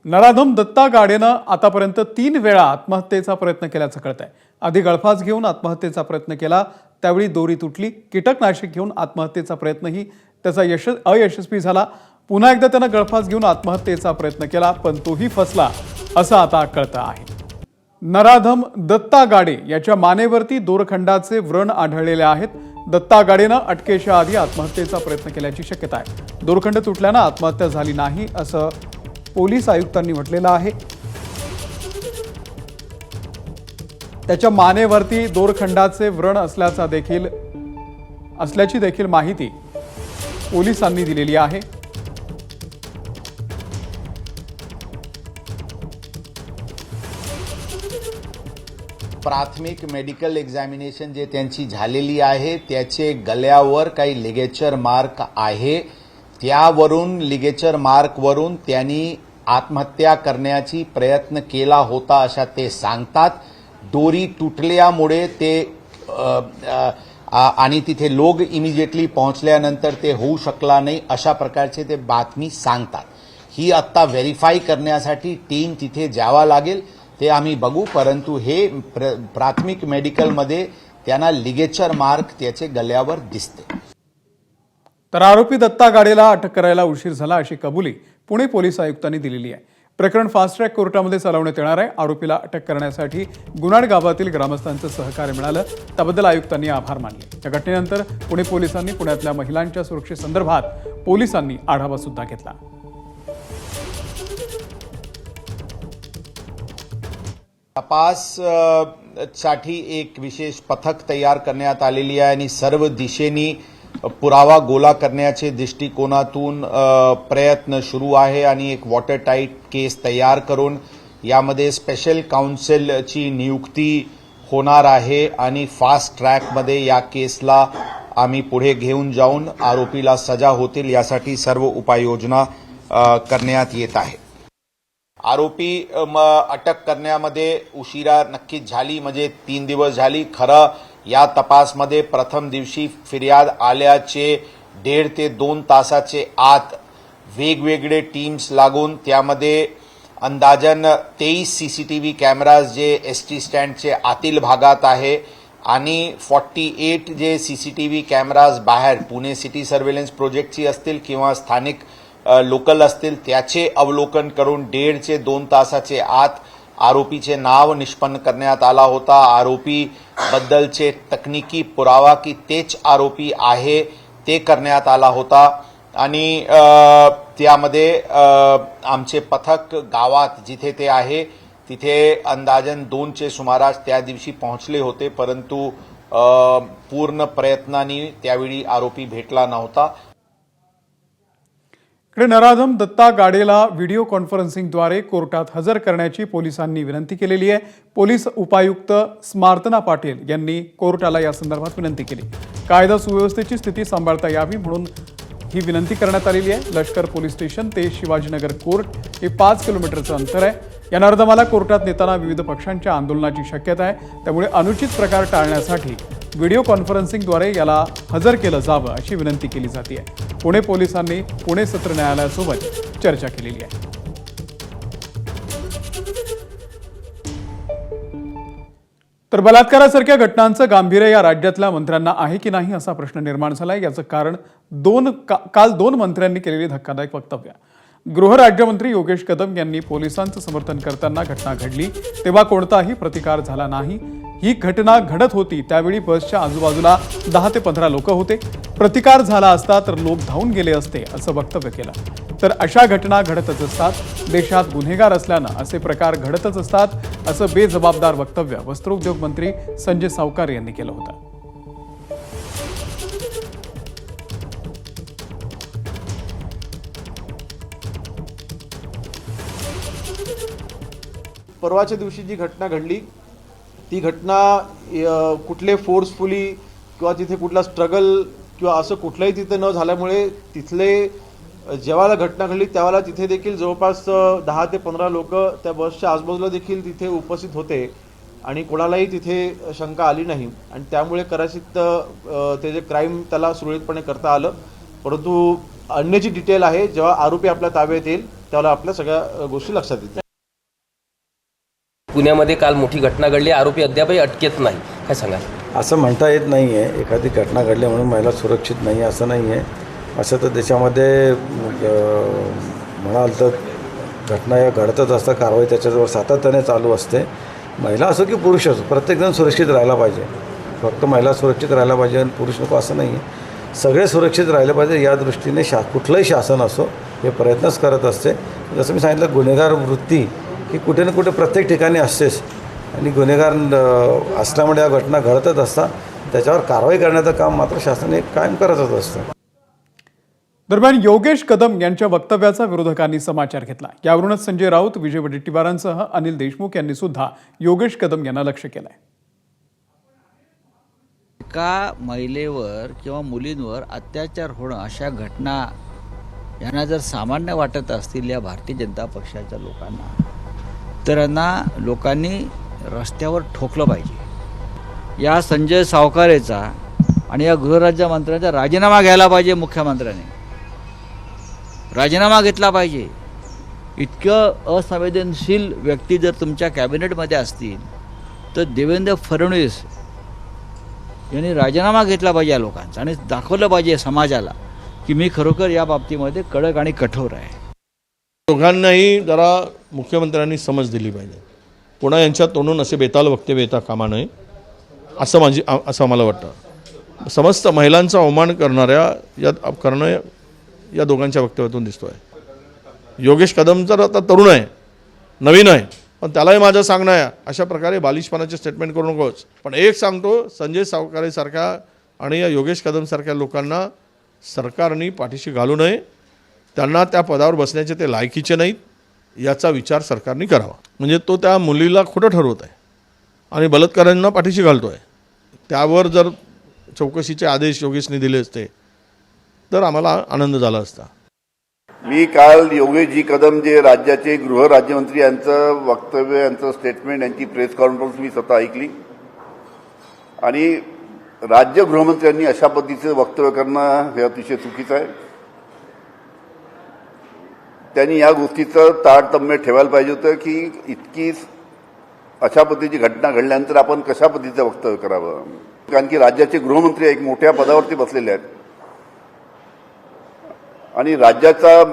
नराधम दत्ता गाडेनं आतापर्यंत 3 वेळा आत्महत्येचा प्रयत्न केल्याचं कळतंय। आधी गळफास घेऊन आत्महत्येचा प्रयत्न केला, त्यावेळी दोरी तुटली। कीटकनाशक घेऊन आत्महत्येचा प्रयत्नही त्याचा अयशस्वी झाला। पुन्हा एकदा त्यानं गळफास घेऊन आत्महत्येचा प्रयत्न केला, पण तोही फसला असं आता कळतं आहे। नराधम दत्ता गाडे याच्या मानेवरती दोरखंडाचे व्रण आढळलेले आहेत। दत्ता गाडेनं अटकेच्या आधी आत्महत्येचा प्रयत्न केल्याची शक्यता आहे। दोरखंड तुटल्यानं आत्महत्या झाली नाही असं पोलीस आयुक्तांनी म्हटलेलं आहे। त्याच्या मानेवरती दोरखंडाचे व्रण असल्याची देखील माहिती पोलिसांनी दिलेली आहे। प्राथमिक मेडिकल एग्जामिनेशन जे त्यांची झालेली आहे त्याचे गळ्यावर काही लिगेचर मार्क आहे। त्यावरून लिगेचर मार्क वरून त्यांनी आत्महत्या करण्याची प्रयत्न केला होता अशा ते सांगतात। दोरी तुटल्यामुळे ते आणि तिथे लोक इमिजिएटली पोहोचल्यानंतर ते होऊ शकला नाही अशा प्रकारचे ते बातमी सांगतात। ही आता व्हेरीफाय करण्यासाठी टीम तिथे जावा लागेल, ते आम्ही बघू। परंतु हे प्राथमिक मेडिकलमध्ये त्यांना लिगेचर मार्क त्याचे गळ्यावर दिसते। तर आरोपी दत्ता गाडेला अटक करायला उशीर झाला अशी कबुली पुणे पोलीस आयुक्तांनी दिलेली आहे। प्रकरण फास्ट ट्रॅक कोर्टामध्ये चालवण्यात येणार आहे। आरोपीला अटक करण्यासाठी गुन्हाड गावातील ग्रामस्थांचं सहकार्य मिळालं, त्याबद्दल आयुक्तांनी आभार मानले। या घटनेनंतर पुणे पोलिसांनी पुण्यातल्या महिलांच्या सुरक्षेसंदर्भात पोलिसांनी आढावा सुद्धा घेतला। तपास साठी एक विशेष पथक तयार करण्यात आलेली आहे आणि सर्व दिशेनी पुरावा गोळा करण्याचे दृष्टिकोनातून प्रयत्न सुरू आहे आणि एक वॉटर टाईट केस तयार करून यामध्ये स्पेशल काउन्सिलची नियुक्ती होणार आहे आणि फास्ट ट्रॅकमध्ये या केसला आम्ही पुढे घेऊन जाऊन आरोपीला सजा होतील यासाठी सर्व उपाययोजना करण्यात येत आहे। आरोपी अटक करण्यामध्ये उशिरा नक्कीच झाली, म्हणजे 3 दिवस झाली। खरं या तपासमध्ये प्रथम दिवशी फिर्याद आल्याचे 1.5 ते 2 तासाचे आत वेगवेगळे टीम्स लागून त्यामध्ये अंदाजन 23 सीसीटीव्ही कॅमेराज जे एसटी स्टँडचे आतील भागात आहे आणि 48 जे सीसीटीव्ही कॅमेराज बाहेर पुणे सिटी सर्व्हेलन्स प्रोजेक्टची असतील किंवा स्थानिक लोकल असतील त्याचे अवलोकन करून 1.5 ते 2 तासाचे आत आरोपीचे नाव निष्पन्न करण्यात आला होता। आरोपी बद्दलचे तकनिकी पुरावा की तेच आरोपी आहे ते करण्यात आला होता आणि त्यामध्ये आमचे पथक गावात जिथे ते आहे तिथे अंदाजन 2चे सुमारास त्या दिवशी पोहोचले होते, परंतु पूर्ण प्रयत्नांनी त्यावेळी आरोपी भेटला नव्हता। इकडे नराधम दत्ता गाडेला व्हिडिओ कॉन्फरन्सिंगद्वारे कोर्टात हजर करण्याची पोलिसांनी विनंती केलेली आहे। पोलीस उपायुक्त स्मार्तना पाटील यांनी कोर्टाला या संदर्भात विनंती केली। कायदा सुव्यवस्थेची स्थिती सांभाळता यावी म्हणून ही विनंती करण्यात आलेली आहे। लष्कर पोलीस स्टेशन ते शिवाजीनगर कोर्ट हे 5 किलोमीटरचं अंतर आहे। या नराधमाला कोर्टात नेताना विविध पक्षांच्या आंदोलनाची शक्यता आहे, त्यामुळे अनुचित प्रकार टाळण्यासाठी व्हिडिओ कॉन्फरन्सिंगद्वारे याला हजर केलं जावं अशी विनंती केली जाते। पुणे पोलिसांनी पुणे सत्र न्यायालयासोबत चर्चा केलेली आहे। तर बलात्कारासारख्या घटनांचं गांभीर्य या राज्यातल्या मंत्र्यांना आहे की नाही असा प्रश्न निर्माण झालाय। याचं कारण काल 2 मंत्र्यांनी केलेली धक्कादायक वक्तव्य। गृहराज्यमंत्री योगेश कदम यांनी पोलिसांचं समर्थन करताना घटना घडली तेव्हा कोणताही प्रतिकार झाला नाही। ही घटना घडत होती त्यावेळी बसच्या आजूबाजूला 10 ते 15 लोक होते। प्रतिकार झाला असता तर लोक धावून गेले असते असं वक्तव्य केलं। तर अशा घटना घडतच असतात, देशात गुन्हेगार असल्यानं असे प्रकार घडतच असतात असं बेजबाबदार वक्तव्य वस्त्रोद्योग मंत्री संजय सावकार यांनी केलं होतं। परवाच्या दिवशी जी घटना घडली ती घटना कुठले फोर्सफुली किंवा तिथे कुठला स्ट्रगल किंवा असं कुठलंही तिथे न झाल्यामुळे तिथले जेव्हा घटना घडली त्यावेळेला तिथे देखील जवळपास 10 ते 15 लोक त्या बसच्या आजूबाजूला देखील तिथे उपस्थित होते आणि कोणालाही तिथे शंका आली नाही आणि त्यामुळे कदाचित ते जे क्राईम त्याला सुरळीतपणे करता आलं। परंतु अन्य जी डिटेल आहे जेव्हा आरोपी आपल्या ताब्यात येईल त्यावेळेला आपल्या सगळ्या गोष्टी लक्षात येतील. पुण्यामध्ये काल मोठी घटना घडली, आरोपी अद्यापही अटकेत नाही, काय सांगाल? असं म्हणता येत नाही आहे. एखादी घटना घडली म्हणून महिला सुरक्षित नाही असं नाही आहे. असं तर देशामध्ये म्हणाल तर घटना या घडतच असतात, कारवाई त्याच्याजवळ सातत्याने चालू असते. महिला असो की पुरुष असो, प्रत्येकजण सुरक्षित राहायला पाहिजे. फक्त महिला सुरक्षित राहायला पाहिजे आणि पुरुष नको असं नाही आहे. सगळे सुरक्षित राहिले पाहिजे या दृष्टीने कुठलंही शासन असो हे प्रयत्नच करत असते. जसं मी सांगितलं, गुन्हेगार वृत्ती ही कुठे ना कुठे प्रत्येक ठिकाणी असतेच आणि गुन्हेगार असल्यामुळे या घटना घडतच असतात. त्याच्यावर कारवाई करण्याचं काम मात्र शासन हे कायम करतच असतं. दरम्यान योगेश कदम यांच्या वक्तव्याचा विरोधकांनी समाचार घेतला. यावरूनच संजय राऊत, विजय वडेट्टीवारांसह अनिल देशमुख यांनी सुद्धा योगेश कदम यांना लक्ष्य केलंय. एका महिलेवर किंवा मुलींवर अत्याचार होणं अशा घटना यांना जर सामान्य वाटत असतील या भारतीय जनता पक्षाच्या लोकांना, तर यांना लोकांनी रस्त्यावर ठोकलं पाहिजे. या संजय सावकारेचा आणि या गृहराज्यमंत्र्यांचा राजीनामा घ्यायला पाहिजे. मुख्यमंत्र्यांनी राजीनामा घेतला पाहिजे. इतकं असंवेदनशील व्यक्ती जर तुमच्या कॅबिनेटमध्ये असतील तर देवेंद्र फडणवीस यांनी राजीनामा घेतला पाहिजे या लोकांचा आणि दाखवलं पाहिजे समाजाला की मी खरोखर या बाबतीमध्ये कडक आणि कठोर आहे. दोघांनाही जरा मुख्यमंत्र्यांनी समज दिली पाहिजे. पुन्हा यांच्या तोंडून असे बेताल वक्तव्य येता कामा नये असं मला वाटतं. समस्त महिलांचा अवमान करणं या दोघांच्या वक्तव्यातून दिसतो आहे. योगेश कदम तर आता तरुण आहे, नवीन आहे, पण त्यालाही माझं सांगणं आहे, अशा प्रकारे बालिशपणाचे स्टेटमेंट करू नकोस. पण एक सांगतो, संजय सावकारेसारख्या आणि या योगेश कदमसारख्या लोकांना सरकारने पाठीशी घालू नये. त्यांना त्या पदावर बसण्याचे ते लायकीचे नाहीत याचा विचार सरकारने करावा. म्हणजे तो त्या मुलीला खोटं ठरवत आहे आणि बलात्कारांना पाठीशी घालतो आहे. त्यावर जर चौकशीचे आदेश योगेशने दिले असते तर आम्हाला आनंद झाला असता. मी काल योगेशजी कदम जे राज्याचे गृहराज्यमंत्री यांचं वक्तव्य, यांचं स्टेटमेंट, यांची प्रेस कॉन्फरन्स मी स्वतः ऐकली आणि राज्य गृहमंत्र्यांनी अशा पद्धतीचं वक्तव्य करणं हे अतिशय चुकीचं आहे. त्यांनी या गोष्टीचं तारतम्य ठेवायला पाहिजे होतं की इतकी अशा पद्धतीची घटना घडल्यानंतर आपण कशा पद्धतीचं वक्तव्य करावं. कारण की राज्याचे गृहमंत्री एक मोठ्या पदावरती बसलेले आहेत आणि राज्याचा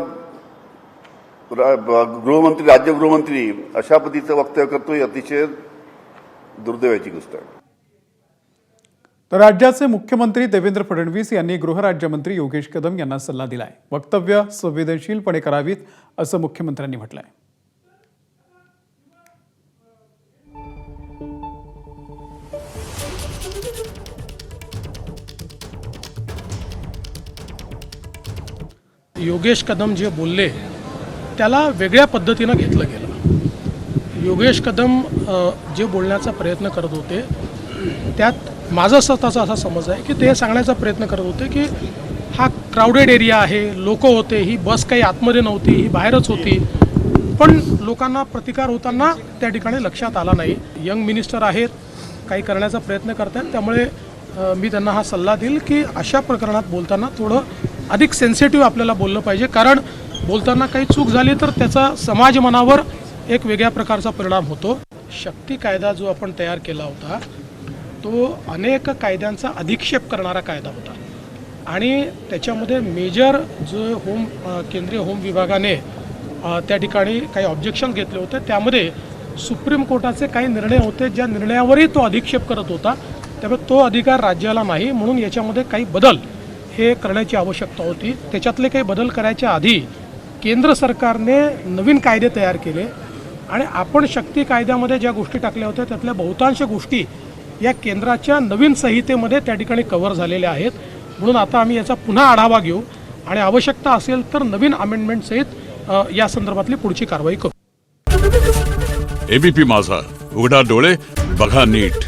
गृहमंत्री, राज्य गृहमंत्री अशा पद्धतीचं वक्तव्य करतो ही अतिशय दुर्दैवाची गोष्ट आहे. तर राज्याचे मुख्यमंत्री देवेंद्र फडणवीस यांनी गृहराज्यमंत्री योगेश कदम यांना सल्ला दिलाय. वक्तव्य संवेदनशीलपणे करावीत असं मुख्यमंत्र्यांनी म्हटलंय. योगेश कदम जे बोलले त्याला वेगळ्या पद्धतीनं घेतलं गेलं. योगेश कदम जे बोलण्याचा प्रयत्न करत होते त्यात माझा स्वतःचा असा समज आहे की ते सांगण्याचा प्रयत्न करत होते की हा क्राऊडेड एरिया आहे, लोक होते, ही बस काही आतमध्ये नव्हती, ही बाहेरच होती, पण लोकांना प्रतिकार होताना त्या ठिकाणी लक्षात आला नाही. यंग मिनिस्टर आहेत, काही करण्याचा प्रयत्न करतात, त्यामुळे मी त्यांना हा सल्ला देईल की अशा प्रकरणात बोलताना थोडं अधिक सेन्सिटिव्ह आपल्याला बोललं पाहिजे. कारण बोलताना काही चूक झाली तर त्याचा समाज मनावर एक वेगळ्या प्रकारचा परिणाम होतो. शक्ती कायदा जो आपण तयार केला होता तो अनेक कायद्यांचा अधिक्षेप करणारा कायदा होता आणि त्याच्यामध्ये मेजर जो केंद्रीय होम विभागाने त्या ठिकाणी काही ऑब्जेक्शन घेतले होते. त्यामध्ये सुप्रीम कोर्टाचे काही निर्णय होते ज्या निर्णयावरही तो अधिक्षेप करत होता. त्यामुळे तो अधिकार राज्याला नाही, म्हणून याच्यामध्ये काही बदल हे करण्याची आवश्यकता होती. त्याच्यातले काही बदल करायच्या आधी केंद्र सरकारने नवीन कायदे तयार केले आणि आपण शक्ती कायद्यामध्ये ज्या गोष्टी टाकल्या होत्या त्यातल्या बहुतांश गोष्टी या केंद्राच्या नवीन संहितेमध्ये त्या ठिकाणी कव्हर झालेल्या आहेत. म्हणून आता आम्ही याचा पुन्हा आढावा घेऊ आणि आवश्यकता असेल तर नवीन अमेंडमेंट सहित या संदर्भातली पुढची कारवाई करू. एबीपी माझा, उघडा डोळे बघा नीट.